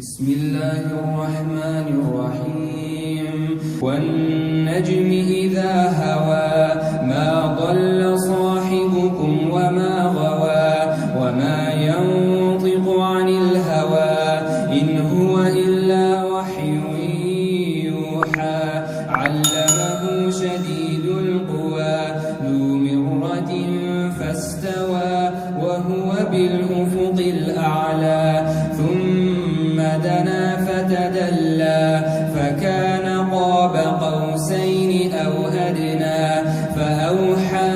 بسم الله الرحمن الرحيم والنجم إذا هوى ما ضل صاحبكم وما غوى وما ينطق عن الهوى إن هو إلا وحي يوحى علمه شديد القوى ذو مرة فاستوى وهو بالأفق الأعلى ثم دنا فتدلى فكان قاب قوسين أو أدنى فأوحى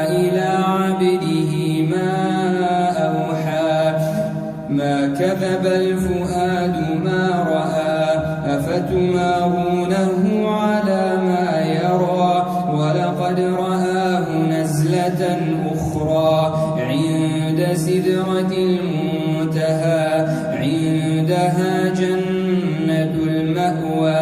إلى عبده ما أوحى ما كذب الفؤاد ما رأى أفتمارونه على ما يرى ولقد رآه نزلة أخرى عند سدرة المنتهى عندها جنة المأوى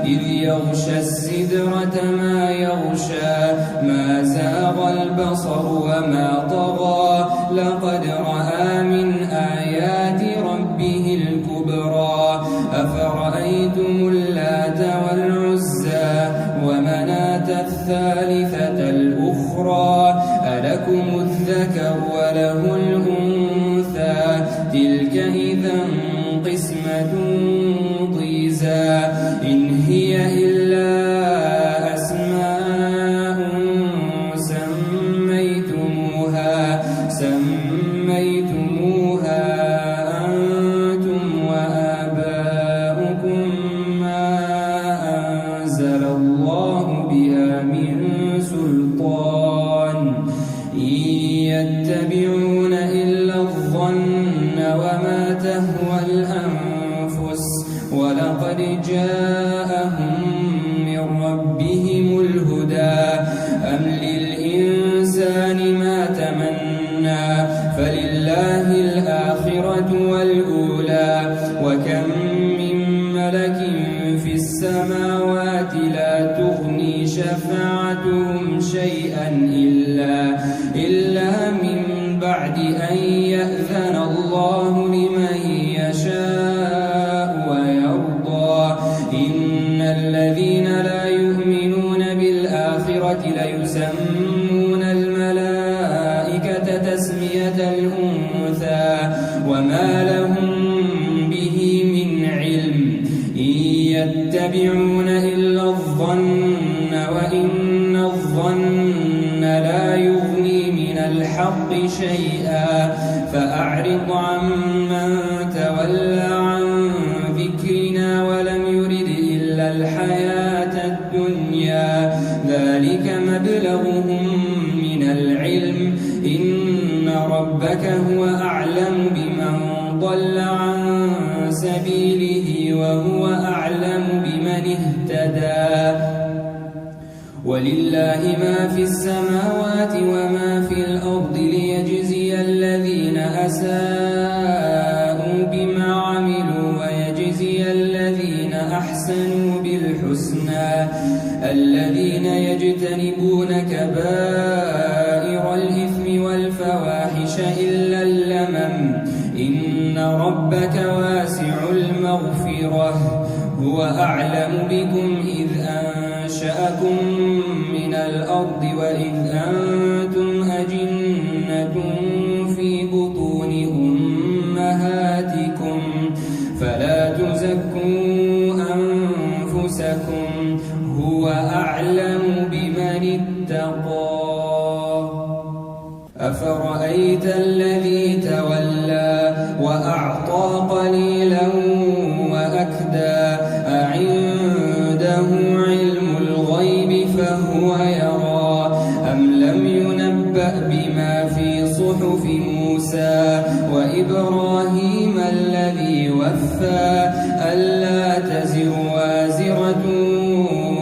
إذ يغشى السدرة ما يغشى ما زاغ البصر وما طغى لقد رأى من آيات ربه الكبرى أفرأيتم اللات والعزى ومناة الثالثة الأخرى ألكم الذكر وله الأنثى تلك إذا قسمة ضيزى إن هي إلا أسماء سميتموها أنتم وآباؤكم ما أنزل الله بها من سلطان إن يتبعون إلا الظن وما تهوى الأنفس ولقد جاءهم من ربهم الهدى أم للإنسان ما تمنى فلله الآخرة والأولى وكم من ملك في السماوات لا تغني شفاعتهم شيئا إلا من بعد أن يأذن الله لمن يشاء ويرضى إن الذين لا يؤمنون بالآخرة ليسمون الملائكة تسمية الأنثى وما لهم به من علم إن يتبعون إلا الظن وإن الظن لا يغني من الحق شيئا فأعرض عمن تولى عن ذكرنا ولم يرد إلا الحياة الدنيا ذلك مبلغهم من العلم إن ربك هو أعلم بمن ضل عن سبيله وهو أعلم بمن اهتدى ولله ما في السماوات وما في الأرض ليجزي الذين أساءوا بما عملوا ويجزي الذين أحسنوا بالحسنى الذين يجتنبون كبائر الإثم والفواحش إلا اللمم إن ربك واسع المغفرة هو أعلم بكم إذ أنشأكم من الأرض وإذ أنتم أجنة في بطون أمهاتكم فلا تزكوا أنفسكم هو أعلم بمن اتقى أفرأيت الذي تولى وأعطى قليلا وأكدى أعنده علم الغيب فهو يرى أم لم ينبأ بما في صحف موسى وإبراهيم الذي وفى ألا تزر وازرة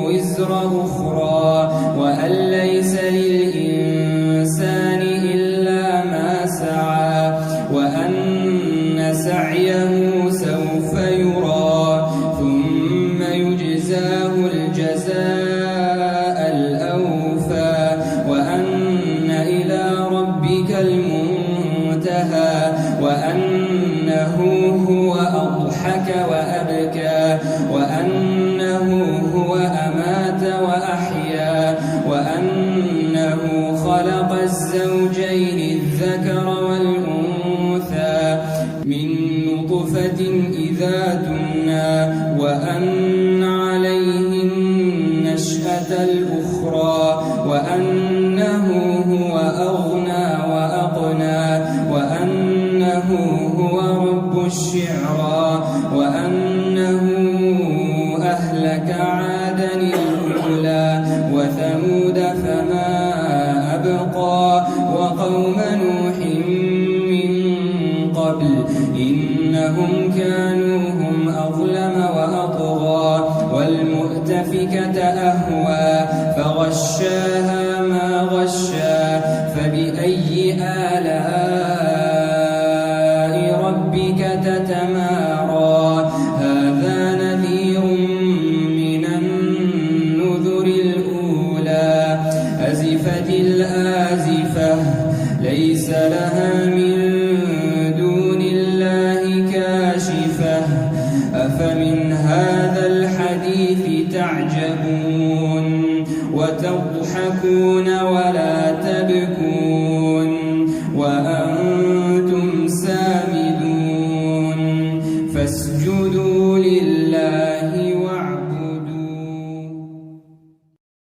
وزر أخرى وأن ليس للإنسان إلا ما سعى وأن سعيه سوف يرى ثم يجزاه الجزاء الأوفى وأن إلى ربك المنتهى وأنه هو وأضحك وأبكى وأنه هو أمات وأحيا وأنه خلق الزوجين الذكر والأنثى من نطفة إذا تمنى وأن عليه النشأة الأخرى وأنه هو أغنى وأقنى وأنه هو رب الشعرى وأنه أهلك عادا الأولى وثمود فما أبقى وقوم نوح من قبل إنهم كانوا هم أظلم وأطغى والمؤتفكة أهوى فغشاها ما غشى فبأي آلاء ربك تتمارى هذا نذير من النذر الأولى أزفت الآزفة ليس لها من دون الله كاشفة أفمن هذا الحديث تعجبون وتضحكون ولا